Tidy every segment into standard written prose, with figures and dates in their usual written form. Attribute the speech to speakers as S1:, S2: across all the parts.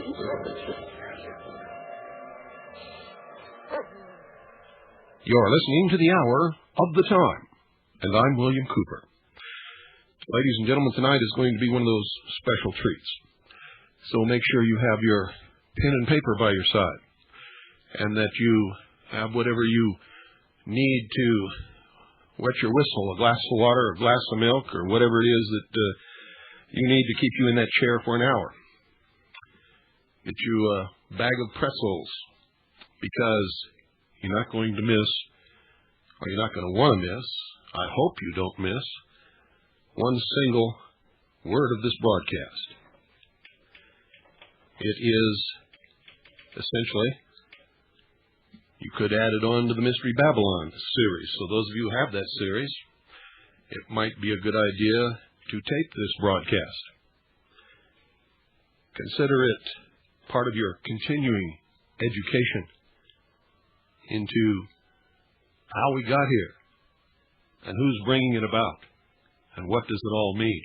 S1: You're listening to the Hour of the Time, and I'm William Cooper. Ladies and gentlemen, tonight is going to be one of those special treats. So make sure you have your pen and paper by your side, and that you have whatever you need to wet your whistle, a glass of water, a glass of milk, or whatever it is that you need to keep you in that chair for an hour. Get you a bag of pretzels, because you're not going to miss, or you're not going to want to miss, I hope you don't miss, one single word of this broadcast. It is essentially, you could add it on to the Mystery Babylon series. So those of you who have that series, it might be a good idea to tape this broadcast. Consider it part of your continuing education into how we got here and who's bringing it about and what does it all mean.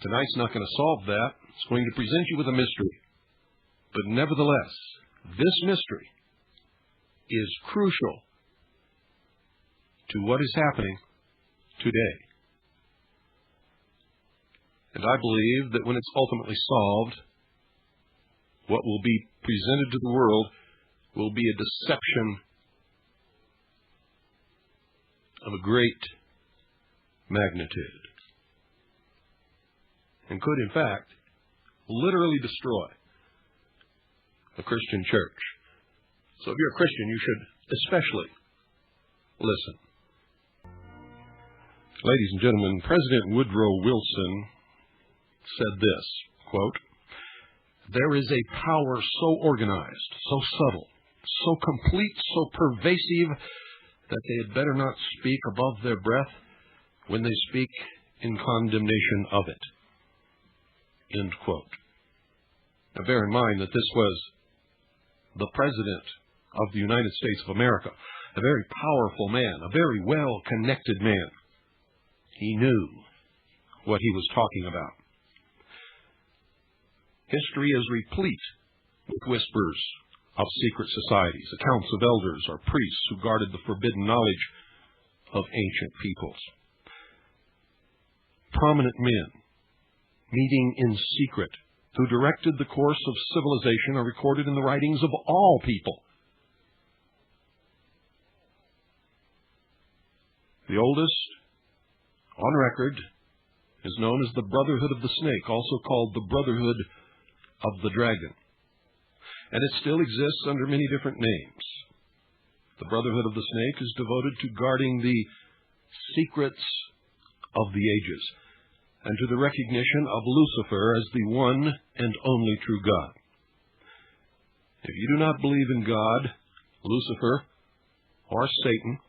S1: Tonight's not going to solve that. It's going to present you with a mystery. But nevertheless, this mystery is crucial to what is happening today. And I believe that when it's ultimately solved, what will be presented to the world will be a deception of a great magnitude, and could, in fact, literally destroy the Christian church. So if you're a Christian, you should especially listen. Ladies and gentlemen, President Woodrow Wilson said this, quote, "There is a power so organized, so subtle, so complete, so pervasive, that they had better not speak above their breath when they speak in condemnation of it." End quote. Now bear in mind that this was the President of the United States of America, a very powerful man, a very well-connected man. He knew what he was talking about. History is replete with whispers of secret societies, accounts of elders or priests who guarded the forbidden knowledge of ancient peoples. Prominent men meeting in secret who directed the course of civilization are recorded in the writings of all people. The oldest on record is known as the Brotherhood of the Snake, also called the Brotherhood of the Dragon. And it still exists under many different names. The Brotherhood of the Snake is devoted to guarding the secrets of the ages and to the recognition of Lucifer as the one and only true God. If you do not believe in God, Lucifer, or Satan,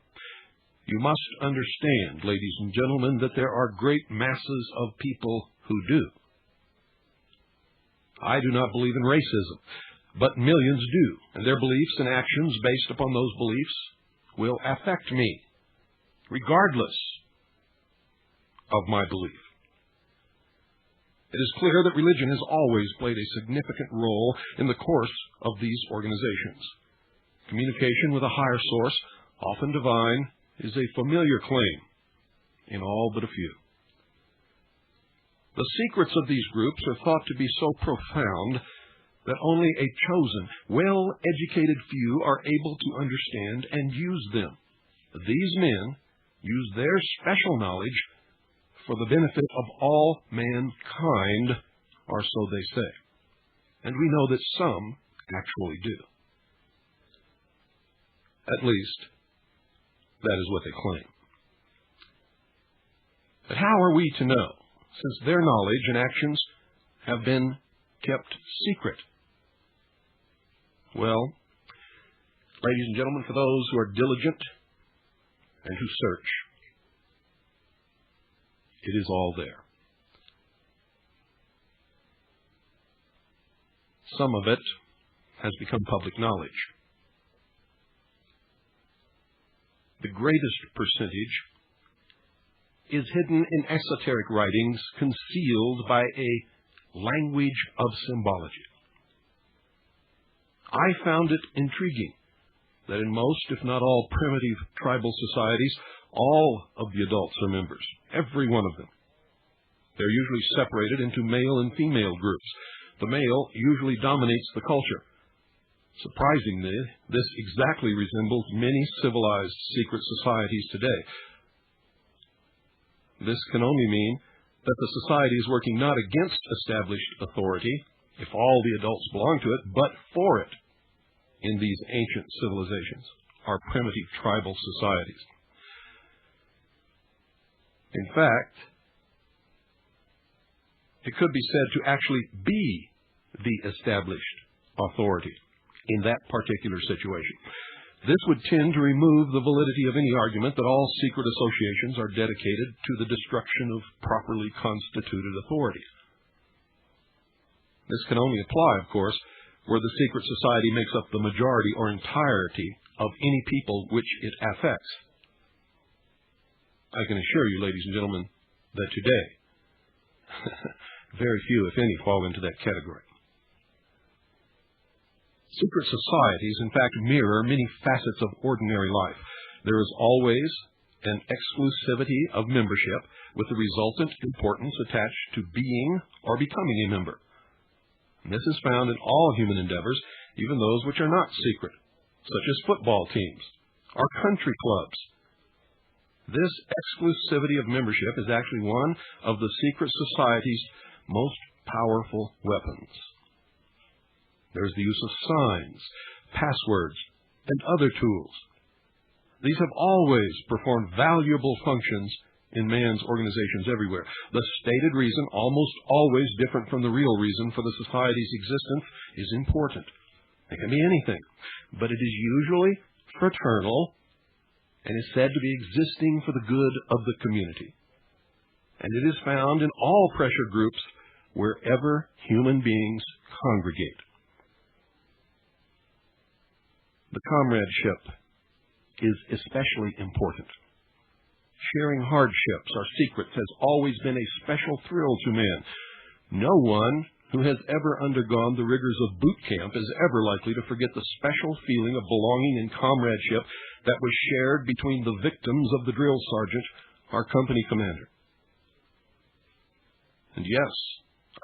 S1: you must understand, ladies and gentlemen, that there are great masses of people who do. I do not believe in racism, but millions do, and their beliefs and actions based upon those beliefs will affect me, regardless of my belief. It is clear that religion has always played a significant role in the course of these organizations. Communication with a higher source, often divine, is a familiar claim in all but a few. The secrets of these groups are thought to be so profound that only a chosen, well-educated few are able to understand and use them. These men use their special knowledge for the benefit of all mankind, or so they say. And we know that some actually do. At least, that is what they claim. But how are we to know, since their knowledge and actions have been kept secret? Well, ladies and gentlemen, for those who are diligent and who search, it is all there. Some of it has become public knowledge. The greatest percentage is hidden in esoteric writings concealed by a language of symbology. I found it intriguing that in most, if not all, primitive tribal societies, all of the adults are members, every one of them. They're usually separated into male and female groups. The male usually dominates the culture. Surprisingly, this exactly resembles many civilized secret societies today. This can only mean that the society is working not against established authority, if all the adults belong to it, but for it in these ancient civilizations, our primitive tribal societies. In fact, it could be said to actually be the established authority in that particular situation. This would tend to remove the validity of any argument that all secret associations are dedicated to the destruction of properly constituted authority. This can only apply, of course, where the secret society makes up the majority or entirety of any people which it affects. I can assure you, ladies and gentlemen, that today, very few, if any, fall into that category. Secret societies, in fact, mirror many facets of ordinary life. There is always an exclusivity of membership with the resultant importance attached to being or becoming a member. And this is found in all human endeavors, even those which are not secret, such as football teams or country clubs. This exclusivity of membership is actually one of the secret society's most powerful weapons. There's the use of signs, passwords, and other tools. These have always performed valuable functions in man's organizations everywhere. The stated reason, almost always different from the real reason for the society's existence, is important. It can be anything, but it is usually fraternal and is said to be existing for the good of the community. And it is found in all pressure groups wherever human beings congregate. The comradeship is especially important. Sharing hardships or secrets has always been a special thrill to man. No one who has ever undergone the rigors of boot camp is ever likely to forget the special feeling of belonging and comradeship that was shared between the victims of the drill sergeant, our company commander. And yes,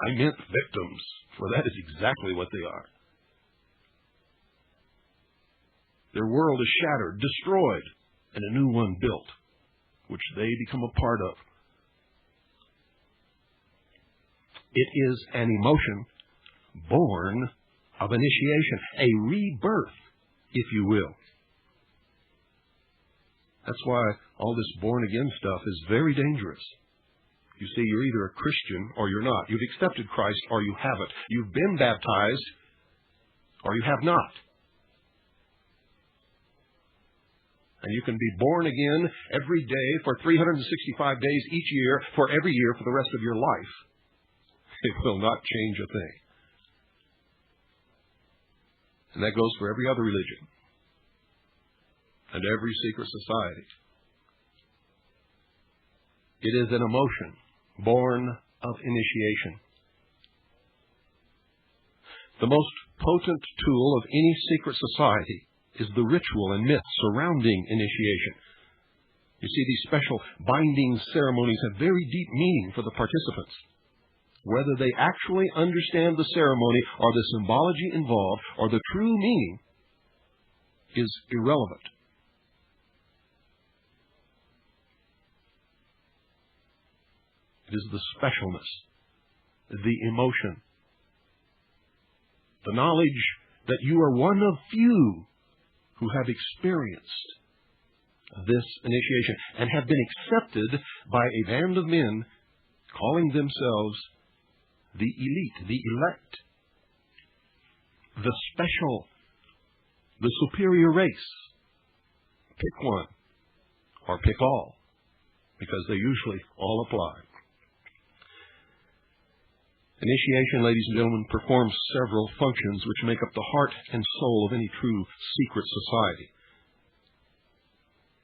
S1: I meant victims, for that is exactly what they are. Their world is shattered, destroyed, and a new one built, which they become a part of. It is an emotion born of initiation, a rebirth, if you will. That's why all this born-again stuff is very dangerous. You see, you're either a Christian or you're not. You've accepted Christ or you haven't. You've been baptized or you have not. And you can be born again every day for 365 days each year, for every year for the rest of your life. It will not change a thing. And that goes for every other religion and every secret society. It is an emotion born of initiation. The most potent tool of any secret society is the ritual and myth surrounding initiation. You see, these special binding ceremonies have very deep meaning for the participants. Whether they actually understand the ceremony or the symbology involved or the true meaning is irrelevant. It is the specialness, the emotion, the knowledge that you are one of few who have experienced this initiation and have been accepted by a band of men calling themselves the elite, the elect, the special, the superior race. Pick one or pick all, because they usually all apply. Initiation, ladies and gentlemen, performs several functions which make up the heart and soul of any true secret society.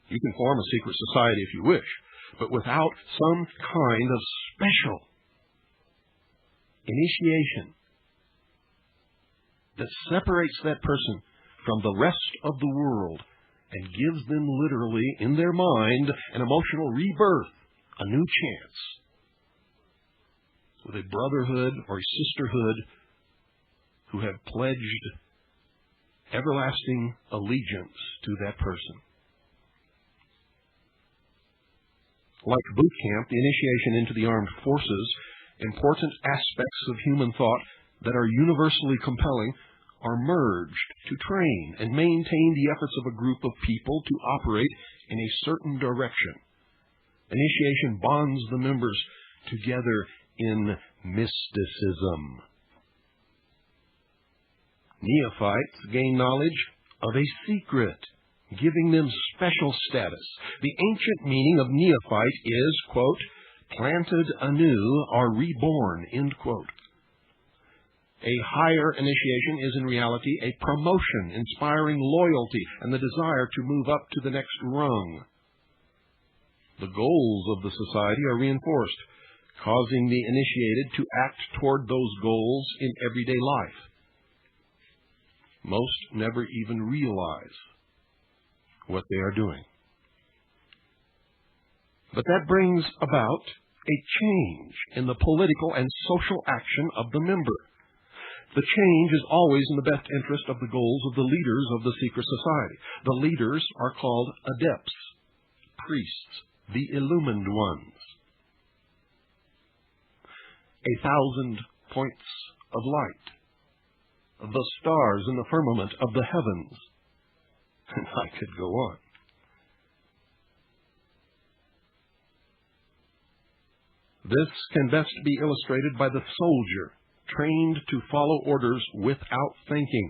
S1: You can form a secret society if you wish, but without some kind of special initiation, that separates that person from the rest of the world and gives them literally, in their mind, an emotional rebirth, a new chance, with a brotherhood or a sisterhood who have pledged everlasting allegiance to that person. Like boot camp, the initiation into the armed forces, important aspects of human thought that are universally compelling are merged to train and maintain the efforts of a group of people to operate in a certain direction. Initiation bonds the members together in mysticism. Neophytes gain knowledge of a secret, giving them special status. The ancient meaning of neophyte is, quote, planted anew or reborn, end quote. A higher initiation is in reality a promotion, inspiring loyalty and the desire to move up to the next rung. The goals of the society are reinforced, causing the initiated to act toward those goals in everyday life. Most never even realize what they are doing. But that brings about a change in the political and social action of the member. The change is always in the best interest of the goals of the leaders of the secret society. The leaders are called adepts, priests, the illumined ones. 1,000 points of light, the stars in the firmament of the heavens. And I could go on. This can best be illustrated by the soldier, trained to follow orders without thinking.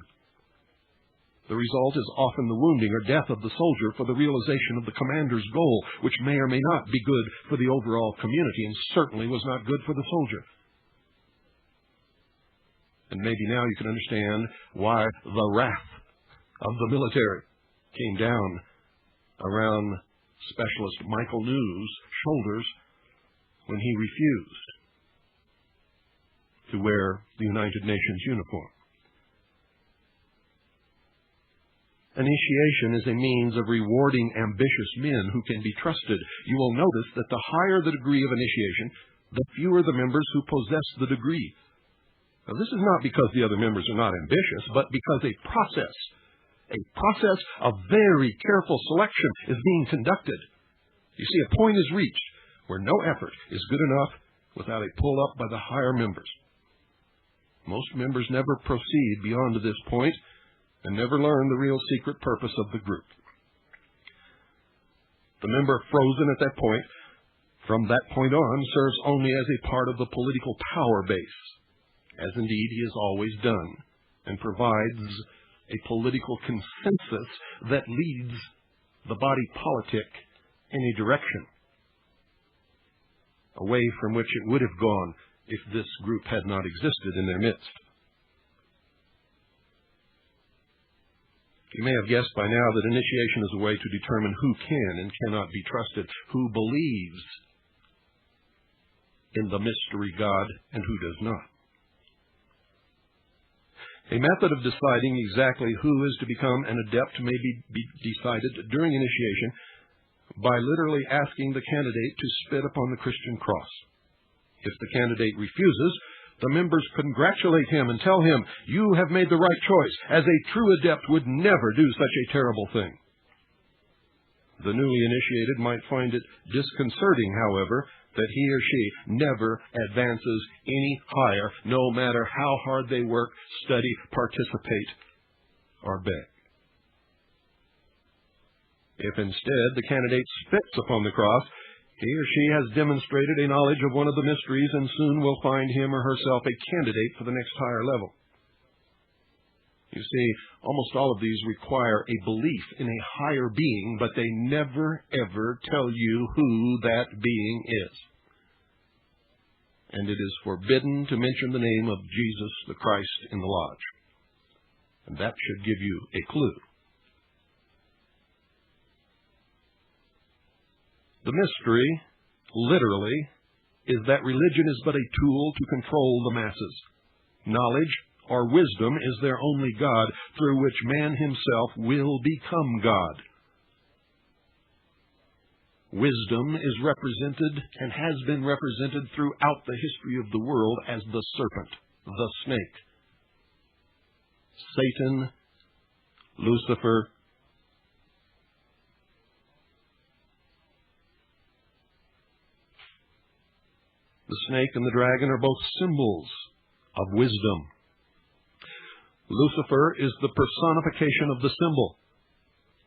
S1: The result is often the wounding or death of the soldier for the realization of the commander's goal, which may or may not be good for the overall community, and certainly was not good for the soldier. And maybe now you can understand why the wrath of the military came down around Specialist Michael New's shoulders when he refused to wear the United Nations uniform. Initiation is a means of rewarding ambitious men who can be trusted. You will notice that the higher the degree of initiation, the fewer the members who possess the degree. Now, this is not because the other members are not ambitious, but because a process of very careful selection is being conducted. You see, a point is reached where no effort is good enough without a pull-up by the higher members. Most members never proceed beyond this point and never learn the real secret purpose of the group. The member frozen at that point, from that point on, serves only as a part of the political power base, as indeed he has always done, and provides a political consensus that leads the body politic in a direction away from which it would have gone if this group had not existed in their midst. You may have guessed by now that initiation is a way to determine who can and cannot be trusted, who believes in the mystery God and who does not. A method of deciding exactly who is to become an adept may be decided during initiation by literally asking the candidate to spit upon the Christian cross. If the candidate refuses, the members congratulate him and tell him, "You have made the right choice, as a true adept would never do such a terrible thing." The newly initiated might find it disconcerting, however, that he or she never advances any higher, no matter how hard they work, study, participate, or beg. If instead the candidate spits upon the cross, he or she has demonstrated a knowledge of one of the mysteries and soon will find him or herself a candidate for the next higher level. You see, almost all of these require a belief in a higher being, but they never, ever tell you who that being is. And it is forbidden to mention the name of Jesus the Christ in the lodge. And that should give you a clue. The mystery, literally, is that religion is but a tool to control the masses. Knowledge, or wisdom is their only God, through which man himself will become God. Wisdom is represented and has been represented throughout the history of the world as the serpent, the snake. Satan, Lucifer, the snake and the dragon are both symbols of wisdom. Lucifer is the personification of the symbol.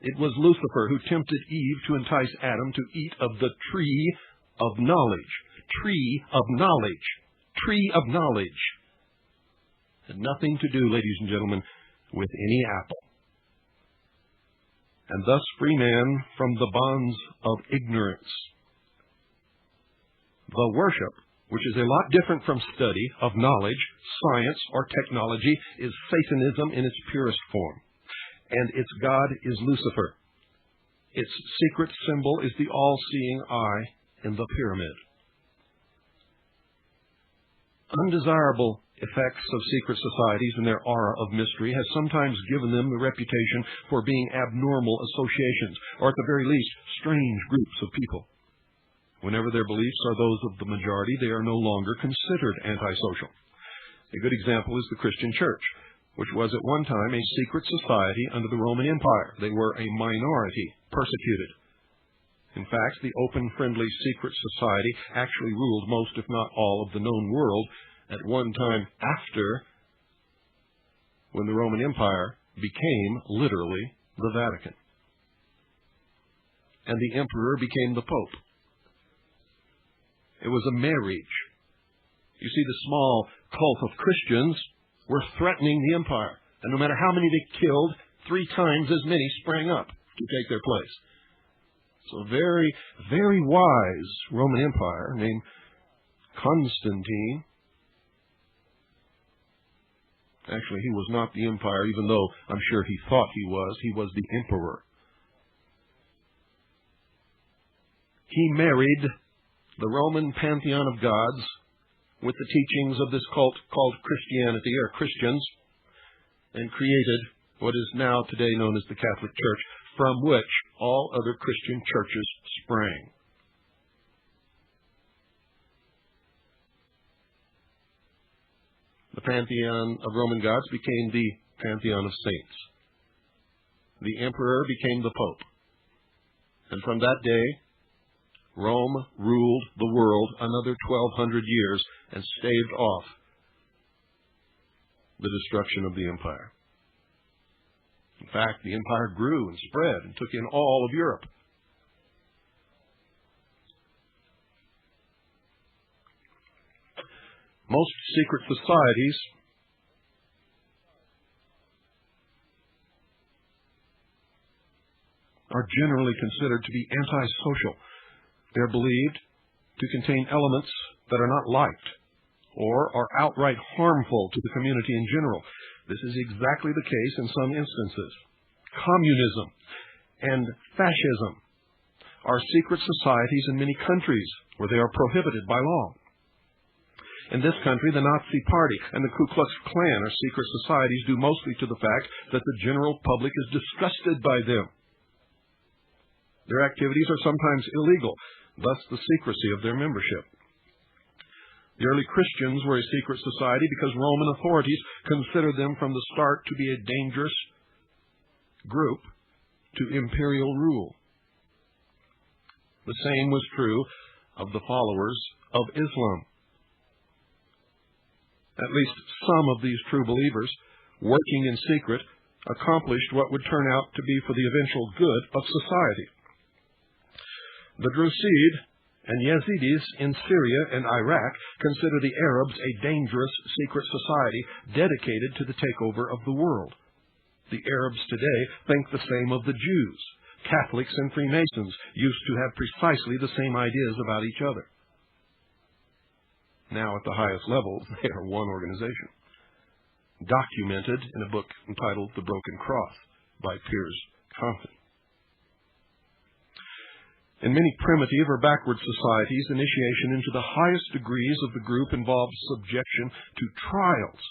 S1: It was Lucifer who tempted Eve to entice Adam to eat of the tree of knowledge. Tree of knowledge. Tree of knowledge. Had nothing to do, ladies and gentlemen, with any apple. And thus free man from the bonds of ignorance. The worship, which is a lot different from study of knowledge, science, or technology, is Satanism in its purest form. And its god is Lucifer. Its secret symbol is the all-seeing eye in the pyramid. Undesirable effects of secret societies and their aura of mystery has sometimes given them the reputation for being abnormal associations, or at the very least, strange groups of people. Whenever their beliefs are those of the majority, they are no longer considered antisocial. A good example is the Christian Church, which was at one time a secret society under the Roman Empire. They were a minority, persecuted. In fact, the open, friendly secret society actually ruled most, if not all, of the known world at one time after when the Roman Empire became literally the Vatican. And the emperor became the Pope. It was a marriage. You see, the small cult of Christians were threatening the empire. And no matter how many they killed, 3 times as many sprang up to take their place. So a very, very wise Roman Empire named Constantine. Actually, he was not the empire, even though I'm sure he thought he was. He was the emperor. He married the Roman pantheon of gods with the teachings of this cult called Christianity, or Christians, and created what is now today known as the Catholic Church, from which all other Christian churches sprang. The pantheon of Roman gods became the pantheon of saints. The emperor became the Pope. And from that day, Rome ruled the world another 1,200 years and staved off the destruction of the empire. In fact, the empire grew and spread and took in all of Europe. Most secret societies are generally considered to be antisocial. They're believed to contain elements that are not liked or are outright harmful to the community in general. This is exactly the case in some instances. Communism and fascism are secret societies in many countries where they are prohibited by law. In this country, the Nazi Party and the Ku Klux Klan are secret societies due mostly to the fact that the general public is disgusted by them. Their activities are sometimes illegal, thus the secrecy of their membership. The early Christians were a secret society because Roman authorities considered them from the start to be a dangerous group to imperial rule. The same was true of the followers of Islam. At least some of these true believers, working in secret, accomplished what would turn out to be for the eventual good of society. The Drusid and Yazidis in Syria and Iraq consider the Arabs a dangerous secret society dedicated to the takeover of the world. The Arabs today think the same of the Jews. Catholics and Freemasons used to have precisely the same ideas about each other. Now, at the highest levels, they are one organization, documented in a book entitled The Broken Cross by Piers Compton. In many primitive or backward societies, initiation into the highest degrees of the group involved subjection to trials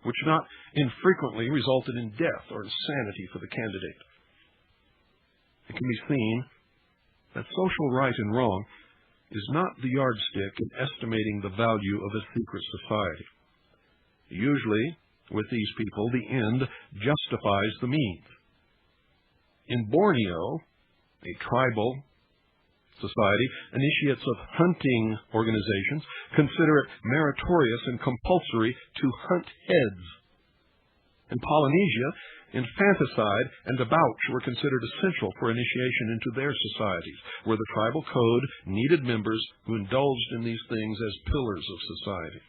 S1: which not infrequently resulted in death or insanity for the candidate. It can be seen that social right and wrong is not the yardstick in estimating the value of a secret society. Usually, with these people, the end justifies the means. In Borneo, a tribal society, initiates of hunting organizations consider it meritorious and compulsory to hunt heads. In Polynesia, infanticide and debauch were considered essential for initiation into their societies, where the tribal code needed members who indulged in these things as pillars of society.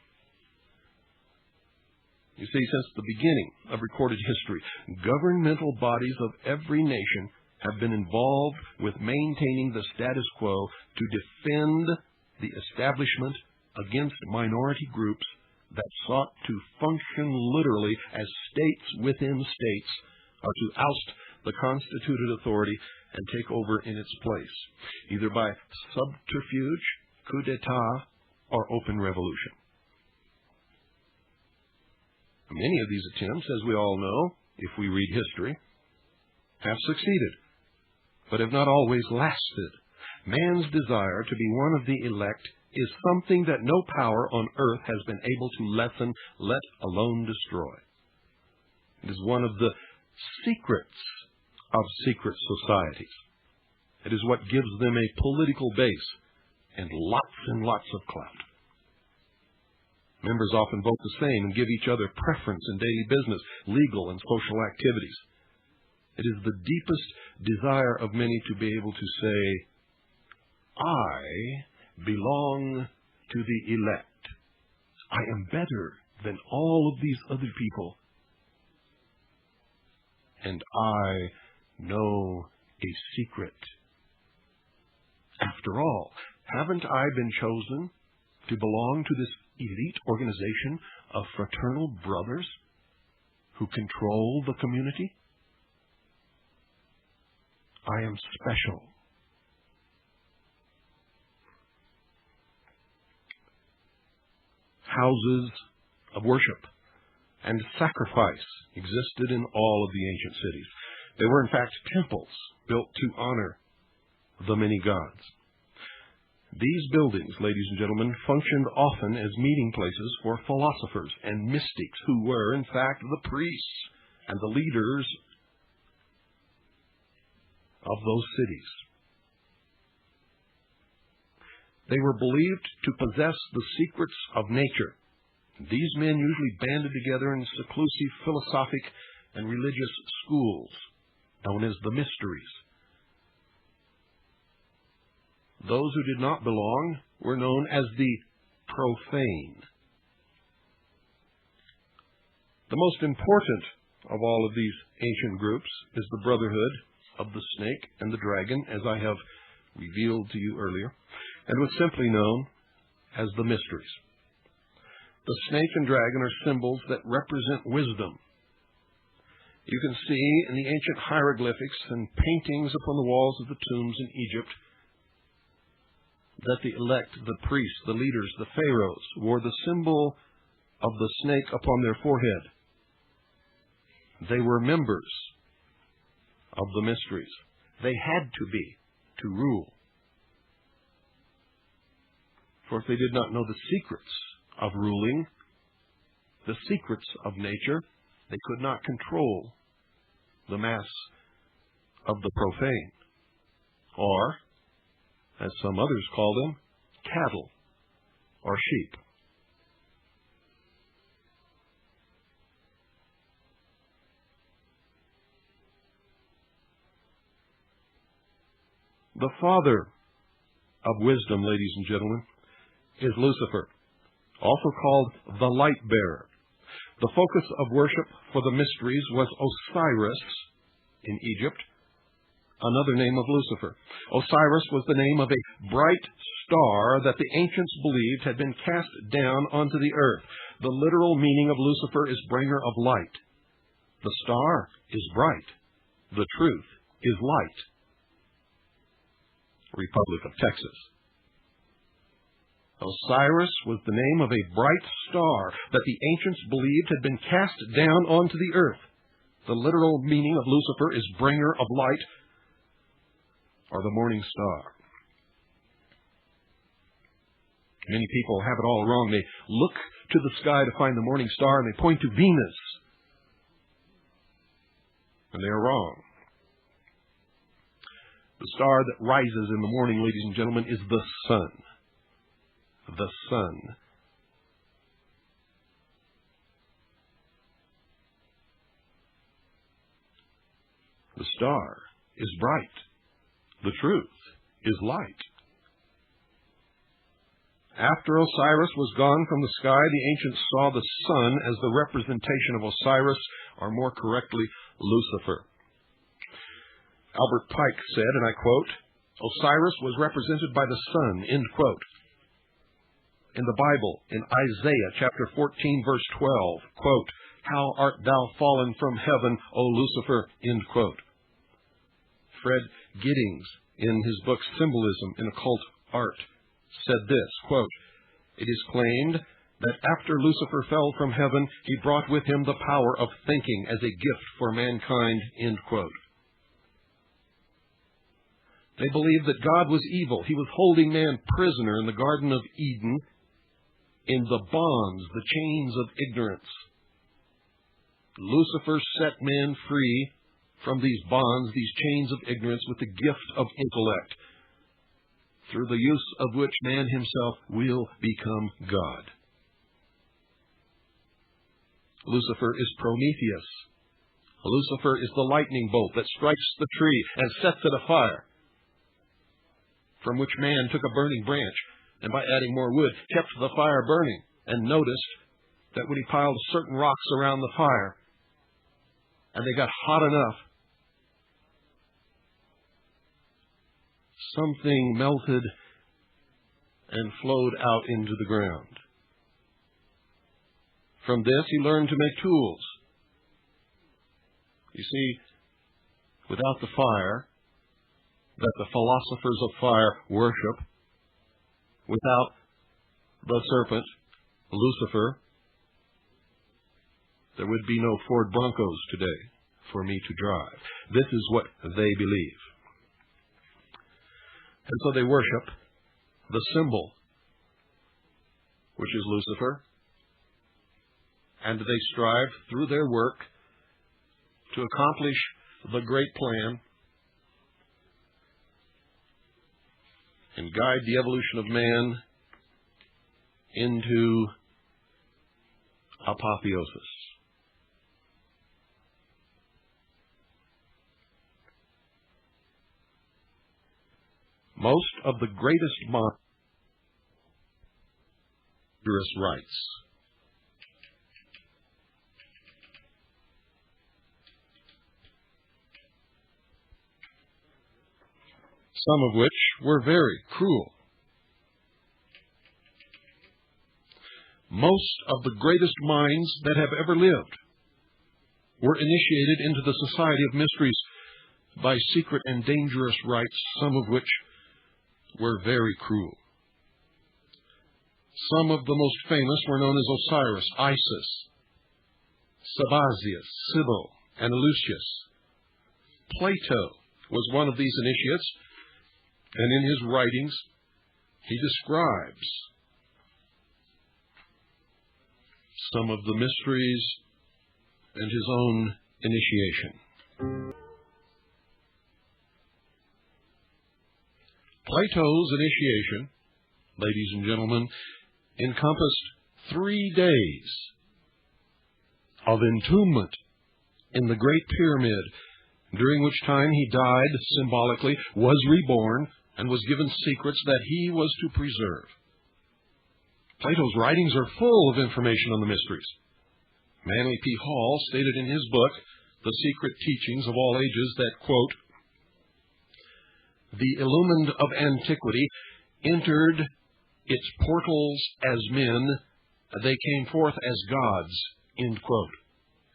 S1: You see, since the beginning of recorded history, governmental bodies of every nation have been involved with maintaining the status quo to defend the establishment against minority groups that sought to function literally as states within states, or to oust the constituted authority and take over in its place, either by subterfuge, coup d'etat, or open revolution. Many of these attempts, as we all know, if we read history, have succeeded, but have not always lasted. Man's desire to be one of the elect is something that no power on earth has been able to lessen, let alone destroy. It is one of the secrets of secret societies. It is what gives them a political base and lots of clout. Members often vote the same and give each other preference in daily business, legal, and social activities. It is the deepest desire of many to be able to say, I belong to the elect. I am better than all of these other people. And I know a secret. After all, haven't I been chosen to belong to this elite organization of fraternal brothers who control the community? I am special. Houses of worship and sacrifice existed in all of the ancient cities. They were, in fact, temples built to honor the many gods. These buildings, ladies and gentlemen, functioned often as meeting places for philosophers and mystics who were, in fact, the priests and the leaders of those cities. They were believed to possess the secrets of nature. These men usually banded together in seclusive philosophic and religious schools, known as the mysteries. Those who did not belong were known as the profane. The most important of all of these ancient groups is the Brotherhood of the Snake and the Dragon, as I have revealed to you earlier, and was simply known as the mysteries. The snake and dragon are symbols that represent wisdom. You can see in the ancient hieroglyphics and paintings upon the walls of the tombs in Egypt that the elect, the priests, the leaders, the pharaohs wore the symbol of the snake upon their forehead. They were members of the mysteries. They had to be to rule. For if they did not know the secrets of ruling, the secrets of nature, they could not control the mass of the profane, or, as some others call them, cattle or sheep. The father of wisdom, ladies and gentlemen, is Lucifer, also called the light bearer. The focus of worship for the mysteries was Osiris in Egypt, another name of Lucifer. Osiris was the name of a bright star that the ancients believed had been cast down onto the earth. The literal meaning of Lucifer is bringer of light. The star is bright. The truth is light. Republic of Texas. Osiris was the name of a bright star that the ancients believed had been cast down onto the earth. The literal meaning of Lucifer is bringer of light, or the morning star. Many people have it all wrong. They look to the sky to find the morning star and they point to Venus. And they are wrong. The star that rises in the morning, ladies and gentlemen, is the sun. The sun. The star is bright. The truth is light. After Osiris was gone from the sky, the ancients saw the sun as the representation of Osiris, or more correctly, Lucifer. Albert Pike said, and I quote, "Osiris was represented by the sun," end quote. In the Bible, in Isaiah chapter 14, verse 12, quote, "How art thou fallen from heaven, O Lucifer," end quote. Fred Giddings, in his book Symbolism in Occult Art, said this, quote, "It is claimed that after Lucifer fell from heaven, he brought with him the power of thinking as a gift for mankind," end quote. They believed that God was evil. He was holding man prisoner in the Garden of Eden in the bonds, the chains of ignorance. Lucifer set man free from these bonds, these chains of ignorance, with the gift of intellect, through the use of which man himself will become God. Lucifer is Prometheus. Lucifer is the lightning bolt that strikes the tree and sets it afire, from which man took a burning branch, and by adding more wood, kept the fire burning, and noticed that when he piled certain rocks around the fire, and they got hot enough, something melted and flowed out into the ground. From this, he learned to make tools. You see, without the fire that the philosophers of fire worship, without the serpent, Lucifer, there would be no Ford Broncos today for me to drive. This is what they believe. And so they worship the symbol, which is Lucifer, and they strive through their work to accomplish the great plan and guide the evolution of man into apotheosis. Most of the greatest minds rights. Some of which were very cruel. Most of the greatest minds that have ever lived were initiated into the society of mysteries by secret and dangerous rites, some of which were very cruel. Some of the most famous were known as Osiris, Isis, Sabazius, Cybele, and Eleusis. Plato was one of these initiates, and in his writings he describes some of the mysteries and his own initiation. Plato's initiation, ladies and gentlemen, encompassed 3 days of entombment in the Great Pyramid, during which time he died symbolically, was reborn, and was given secrets that he was to preserve. Plato's writings are full of information on the mysteries. Manly P. Hall stated in his book, The Secret Teachings of All Ages, that, quote, "The illumined of antiquity entered its portals as men, they came forth as gods," end quote.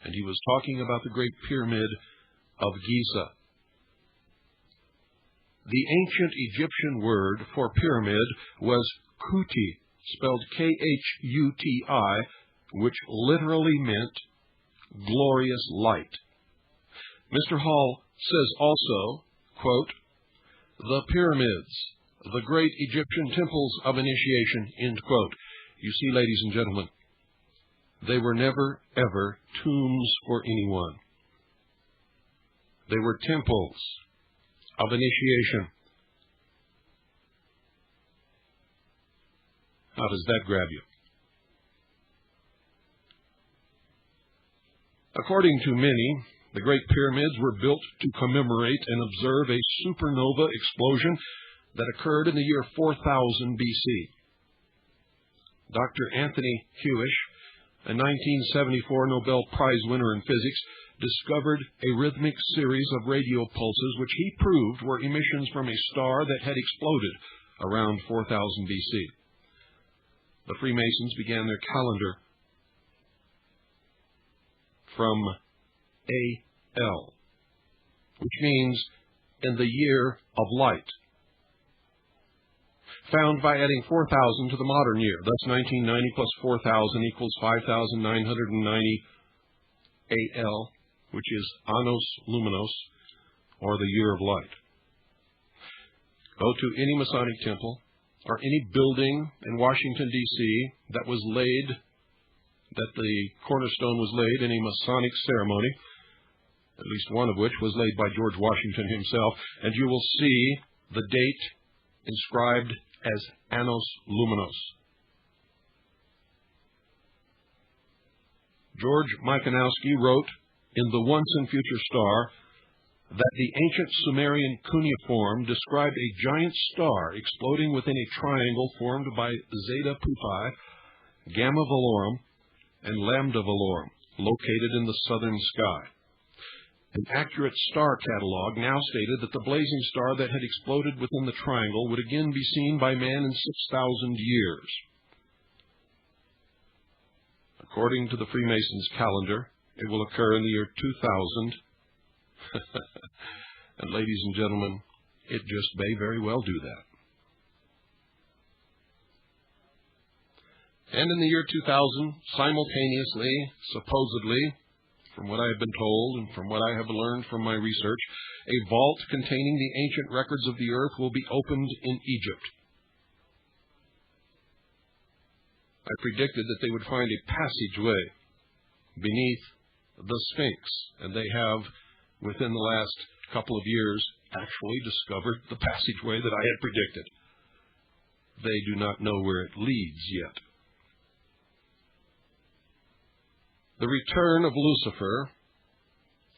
S1: And he was talking about the Great Pyramid of Giza. The ancient Egyptian word for pyramid was kuti, spelled Khuti, which literally meant glorious light. Mr. Hall says also, quote, "The pyramids, the great Egyptian temples of initiation," end quote. You see, ladies and gentlemen, they were never, ever tombs for anyone. They were temples of initiation. How does that grab you? According to many, the Great Pyramids were built to commemorate and observe a supernova explosion that occurred in the year 4000 BC. Dr. Anthony Hewish, a 1974 Nobel Prize winner in physics, discovered a rhythmic series of radio pulses which he proved were emissions from a star that had exploded around 4000 BC. The Freemasons began their calendar from AL, which means in the year of light, found by adding 4,000 to the modern year. Thus, 1990 plus 4,000 equals 5,990 AL, which is Annos Luminos, or the year of light. Go to any Masonic temple or any building in Washington, D.C. that the cornerstone was laid in a Masonic ceremony, at least one of which was laid by George Washington himself, and you will see the date inscribed as Annos Luminos. George Michanowski wrote in The Once and Future Star that the ancient Sumerian cuneiform described a giant star exploding within a triangle formed by Zeta Pupae, Gamma Velorum, and Lambda Velorum, located in the southern sky. An accurate star catalog now stated that the blazing star that had exploded within the triangle would again be seen by man in 6,000 years. According to the Freemasons' calendar, it will occur in the year 2000. And ladies and gentlemen, it just may very well do that. And in the year 2000, simultaneously, supposedly, from what I have been told and from what I have learned from my research, a vault containing the ancient records of the earth will be opened in Egypt. I predicted that they would find a passageway beneath the Sphinx, and they have, within the last couple of years, actually discovered the passageway that I had predicted. They do not know where it leads yet. The return of Lucifer,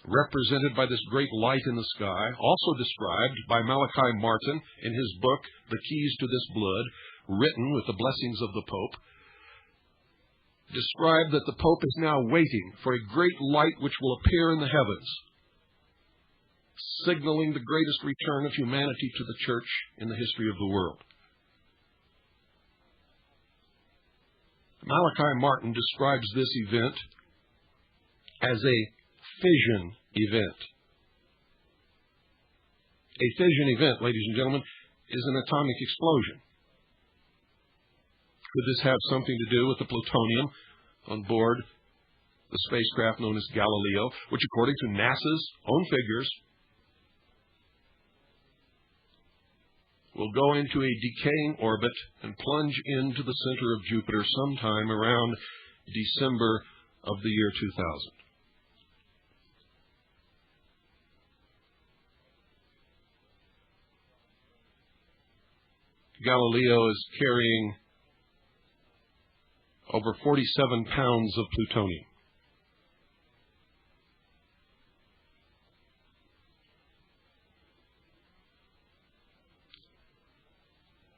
S1: represented by this great light in the sky, also described by Malachi Martin in his book, The Keys to This Blood, written with the blessings of the Pope, described that the Pope is now waiting for a great light which will appear in the heavens, signaling the greatest return of humanity to the church in the history of the world. Malachi Martin describes this event as a fission event. A fission event, ladies and gentlemen, is an atomic explosion. Could this have something to do with the plutonium on board the spacecraft known as Galileo, which, according to NASA's own figures, will go into a decaying orbit and plunge into the center of Jupiter sometime around December of the year 2000. Galileo is carrying over 47 pounds of plutonium.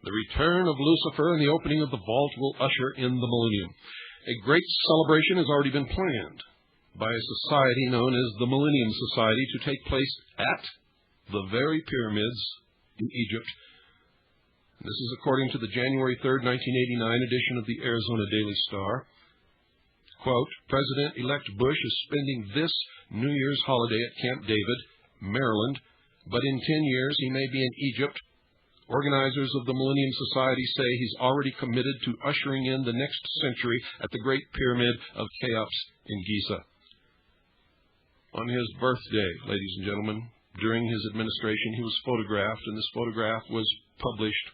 S1: The return of Lucifer and the opening of the vault will usher in the millennium. A great celebration has already been planned by a society known as the Millennium Society to take place at the very pyramids in Egypt. This is according to the January 3rd, 1989 edition of the Arizona Daily Star. Quote, President-elect Bush is spending this New Year's holiday at Camp David, Maryland, but in 10 years he may be in Egypt Organizers of the Millennium Society say he's already committed to ushering in the next century at the Great Pyramid of Cheops in Giza. On his birthday, ladies and gentlemen, during his administration, he was photographed, and this photograph was published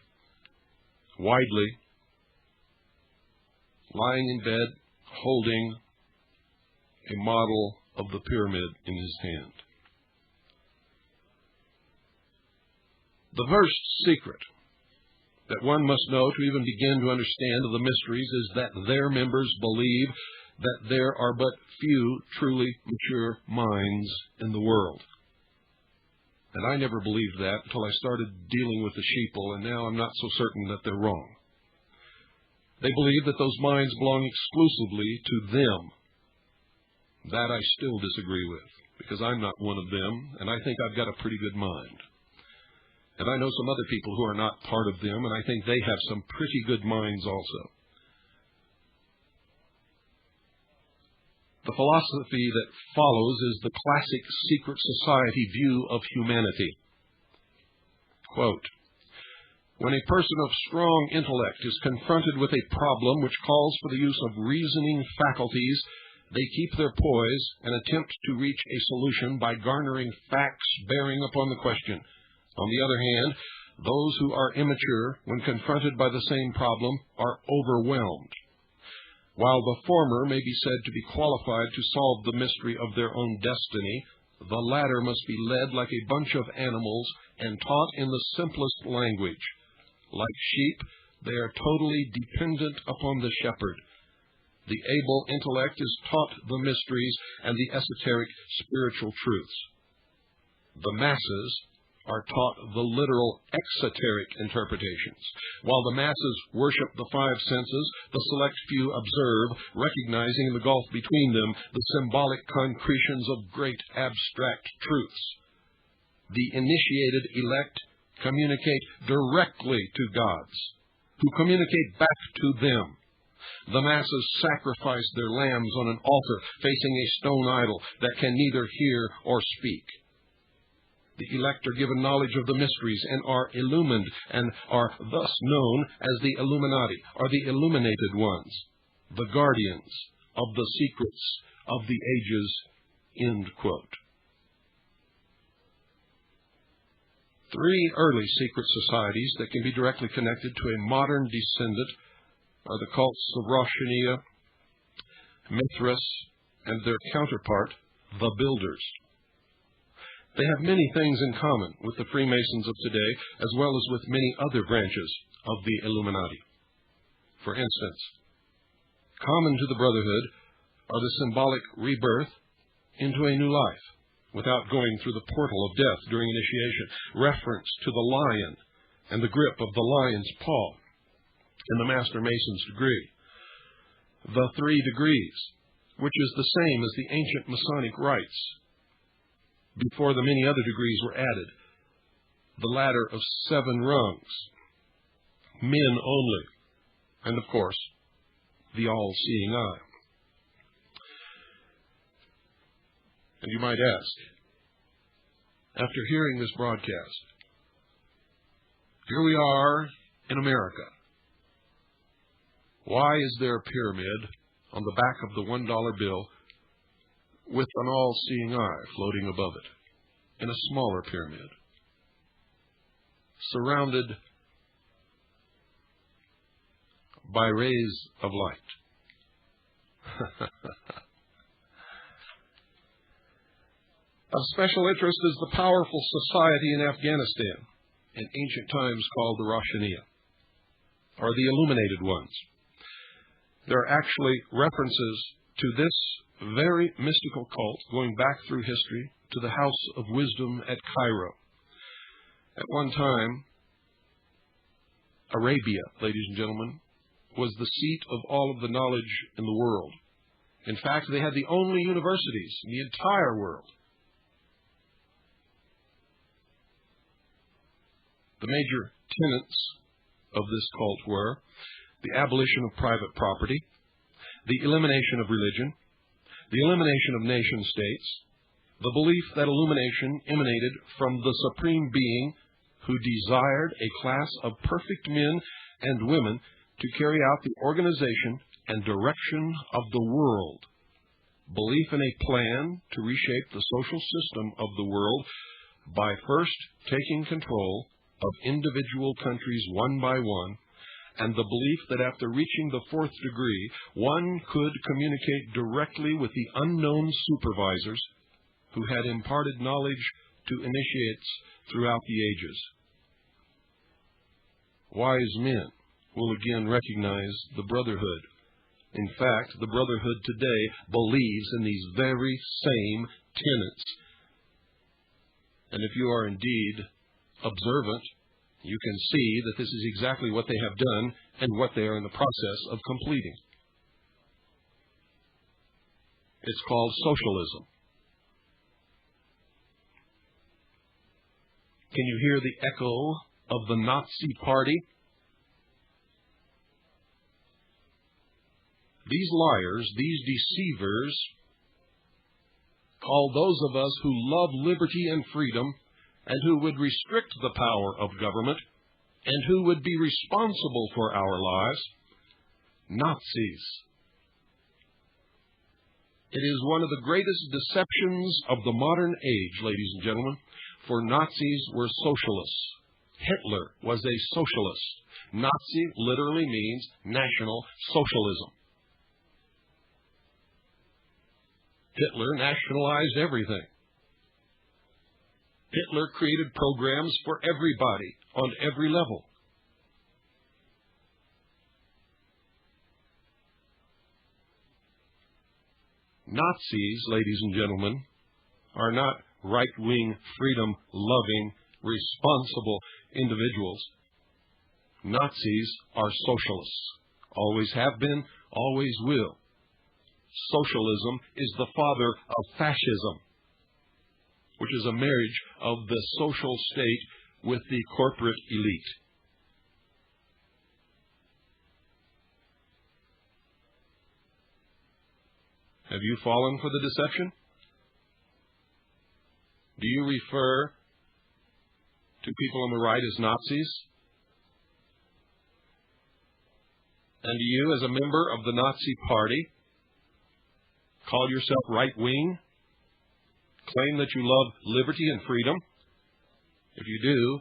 S1: widely, lying in bed, holding a model of the pyramid in his hand. The first secret that one must know to even begin to understand the mysteries is that their members believe that there are but few truly mature minds in the world. And I never believed that until I started dealing with the sheeple, and now I'm not so certain that they're wrong. They believe that those minds belong exclusively to them. That I still disagree with, because I'm not one of them, and I think I've got a pretty good mind. And I know some other people who are not part of them, and I think they have some pretty good minds also. The philosophy that follows is the classic secret society view of humanity. Quote, when a person of strong intellect is confronted with a problem which calls for the use of reasoning faculties, they keep their poise and attempt to reach a solution by garnering facts bearing upon the question. On the other hand, those who are immature, when confronted by the same problem, are overwhelmed. While the former may be said to be qualified to solve the mystery of their own destiny, the latter must be led like a bunch of animals and taught in the simplest language. Like sheep, they are totally dependent upon the shepherd. The able intellect is taught the mysteries and the esoteric spiritual truths. The masses are taught the literal exoteric interpretations. While the masses worship the five senses, the select few observe, recognizing in the gulf between them the symbolic concretions of great abstract truths. The initiated elect communicate directly to gods, who communicate back to them. The masses sacrifice their lambs on an altar facing a stone idol that can neither hear or speak. The elect are given knowledge of the mysteries and are illumined, and are thus known as the Illuminati, or the illuminated ones, the guardians of the secrets of the ages. End quote. Three early secret societies that can be directly connected to a modern descendant are the cults of Roshaniya, Mithras, and their counterpart, the Builders. They have many things in common with the Freemasons of today, as well as with many other branches of the Illuminati. For instance, common to the Brotherhood are the symbolic rebirth into a new life, without going through the portal of death during initiation, reference to the lion and the grip of the lion's paw in the Master Mason's degree, the 3 degrees, which is the same as the ancient Masonic rites, before the many other degrees were added, the ladder of 7 rungs, men only, and of course, the all-seeing eye. And you might ask, after hearing this broadcast, here we are in America. Why is there a pyramid on the back of the $1 bill with an all-seeing eye floating above it in a smaller pyramid, surrounded by rays of light? Of special interest is the powerful society in Afghanistan, in ancient times called the Roshaniya, or the Illuminated Ones. There are actually references to this very mystical cult going back through history to the House of Wisdom at Cairo. At one time, Arabia, ladies and gentlemen, was the seat of all of the knowledge in the world. In fact, they had the only universities in the entire world. The major tenets of this cult were the abolition of private property, the elimination of religion, the elimination of nation-states, the belief that illumination emanated from the Supreme Being who desired a class of perfect men and women to carry out the organization and direction of the world. Belief in a plan to reshape the social system of the world by first taking control of individual countries one by one, and the belief that after reaching the fourth degree, one could communicate directly with the unknown supervisors who had imparted knowledge to initiates throughout the ages. Wise men will again recognize the Brotherhood. In fact, the Brotherhood today believes in these very same tenets. And if you are indeed observant, you can see that this is exactly what they have done and what they are in the process of completing. It's called socialism. Can you hear the echo of the Nazi Party? These liars, these deceivers, call those of us who love liberty and freedom and who would restrict the power of government and who would be responsible for our lives, Nazis. It is one of the greatest deceptions of the modern age, ladies and gentlemen, for Nazis were socialists. Hitler was a socialist. Nazi literally means National Socialism. Hitler nationalized everything. Hitler created programs for everybody on every level. Nazis, ladies and gentlemen, are not right-wing, freedom-loving, responsible individuals. Nazis are socialists. Always have been, always will. Socialism is the father of fascism, which is a marriage of the social state with the corporate elite. Have you fallen for the deception? Do you refer to people on the right as Nazis? And do you, as a member of the Nazi Party, call yourself right-wing? Claim that you love liberty and freedom? If you do,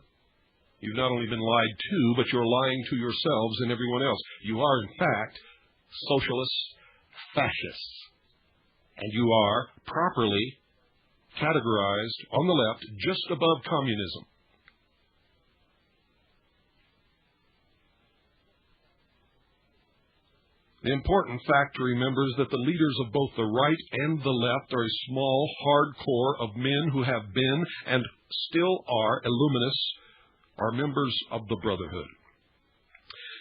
S1: you've not only been lied to, but you're lying to yourselves and everyone else. You are, in fact, socialists, fascists. And you are properly categorized on the left just above communism. The important fact to remember is that the leaders of both the right and the left are a small, hard core of men who have been and still are illuminists, are members of the Brotherhood.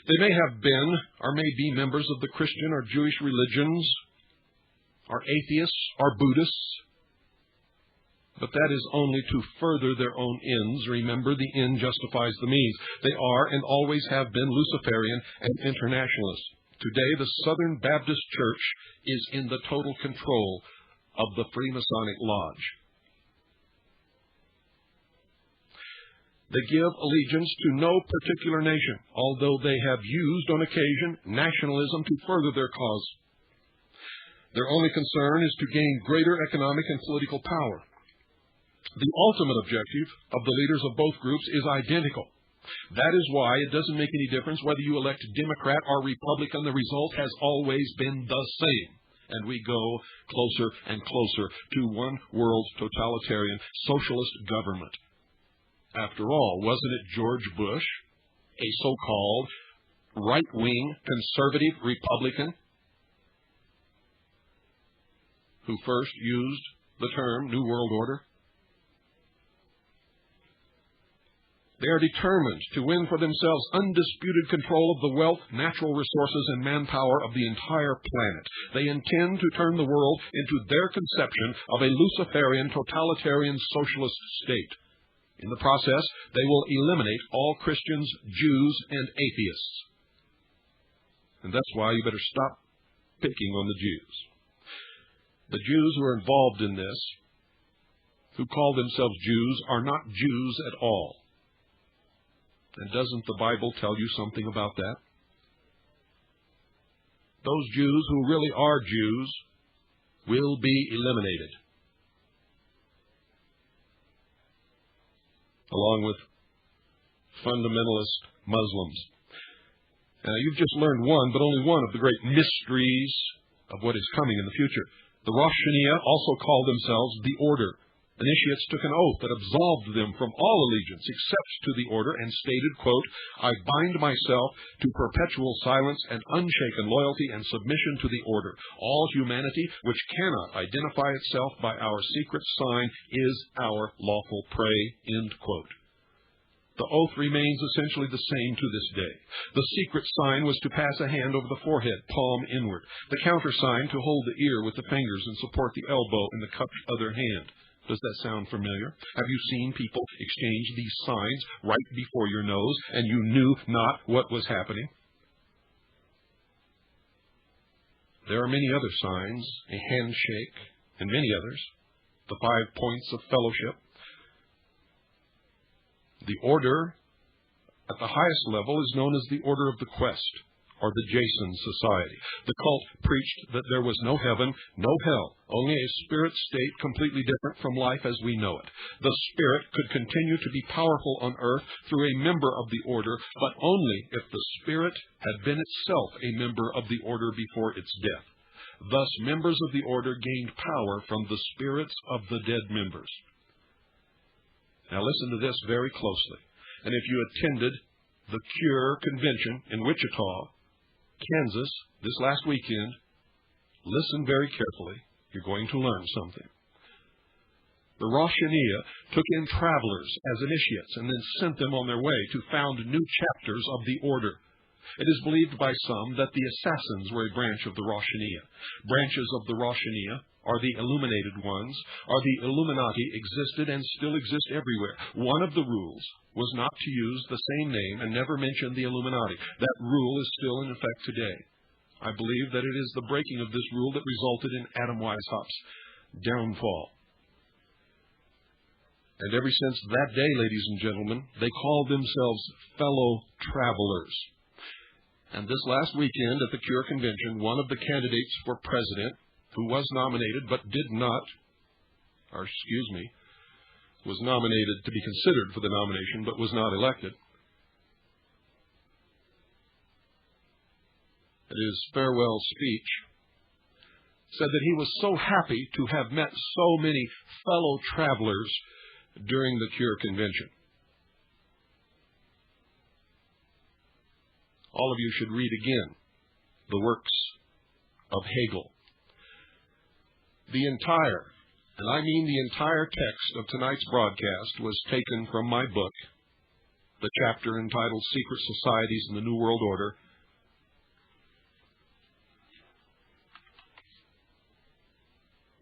S1: They may have been or may be members of the Christian or Jewish religions, are atheists, are Buddhists, but that is only to further their own ends. Remember, the end justifies the means. They are and always have been Luciferian and internationalist. Today, the Southern Baptist Church is in the total control of the Freemasonic Lodge. They give allegiance to no particular nation, although they have used on occasion nationalism to further their cause. Their only concern is to gain greater economic and political power. The ultimate objective of the leaders of both groups is identical. That is why it doesn't make any difference whether you elect Democrat or Republican. The result has always been the same. And we go closer and closer to one world totalitarian socialist government. After all, wasn't it George Bush, a so-called right-wing conservative Republican, who first used the term New World Order? They are determined to win for themselves undisputed control of the wealth, natural resources, and manpower of the entire planet. They intend to turn the world into their conception of a Luciferian, totalitarian, socialist state. In the process, they will eliminate all Christians, Jews, and atheists. And that's why you better stop picking on the Jews. The Jews who are involved in this, who call themselves Jews, are not Jews at all. And doesn't the Bible tell you something about that? Those Jews who really are Jews will be eliminated, along with fundamentalist Muslims. Now, you've just learned one, but only one, of the great mysteries of what is coming in the future. The Rosh Hashanah also called themselves the Order. Initiates took an oath that absolved them from all allegiance except to the Order and stated, quote, "I bind myself to perpetual silence and unshaken loyalty and submission to the Order. All humanity which cannot identify itself by our secret sign is our lawful prey," end quote. The oath remains essentially the same to this day. The secret sign was to pass a hand over the forehead, palm inward. The countersign to hold the ear with the fingers and support the elbow in the cupped other hand. Does that sound familiar? Have you seen people exchange these signs right before your nose and you knew not what was happening? There are many other signs, a handshake, and many others. The 5 points of fellowship. The Order at the highest level is known as the Order of the Quest, or the Jason Society. The cult preached that there was no heaven, no hell, only a spirit state completely different from life as we know it. The spirit could continue to be powerful on earth through a member of the Order, but only if the spirit had been itself a member of the Order before its death. Thus, members of the Order gained power from the spirits of the dead members. Now listen to this very closely. And if you attended the Cure Convention in Wichita, Kansas, this last weekend, listen very carefully. You're going to learn something. The Rosh Hashanah took in travelers as initiates and then sent them on their way to found new chapters of the Order. It is believed by some that the Assassins were a branch of the Rosh Hashanah. Branches of the Rosh Hashanah, or the illuminated ones, or the Illuminati, existed and still exist everywhere. One of the rules was not to use the same name and never mention the Illuminati. That rule is still in effect today. I believe that it is the breaking of this rule that resulted in Adam Weishaupt's downfall. And ever since that day, ladies and gentlemen, they called themselves fellow travelers. And this last weekend at the Cure Convention, one of the candidates for president, who was nominated but was nominated to be considered for the nomination but was not elected. In his farewell speech, said that he was so happy to have met so many fellow travelers during the Cure Convention. All of you should read again the works of Hegel. The entire, and I mean the entire text of tonight's broadcast was taken from my book, the chapter entitled Secret Societies in the New World Order.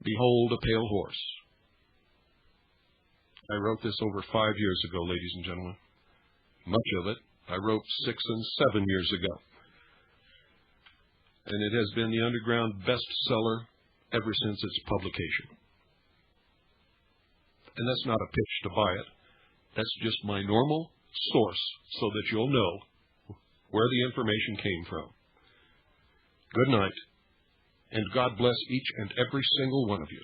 S1: Behold a Pale Horse. I wrote this over 5 years ago, ladies and gentlemen. Much of it I wrote 6 and 7 years ago. And it has been the underground bestseller ever since its publication. And that's not a pitch to buy it. That's just my normal source so that you'll know where the information came from. Good night, and God bless each and every single one of you.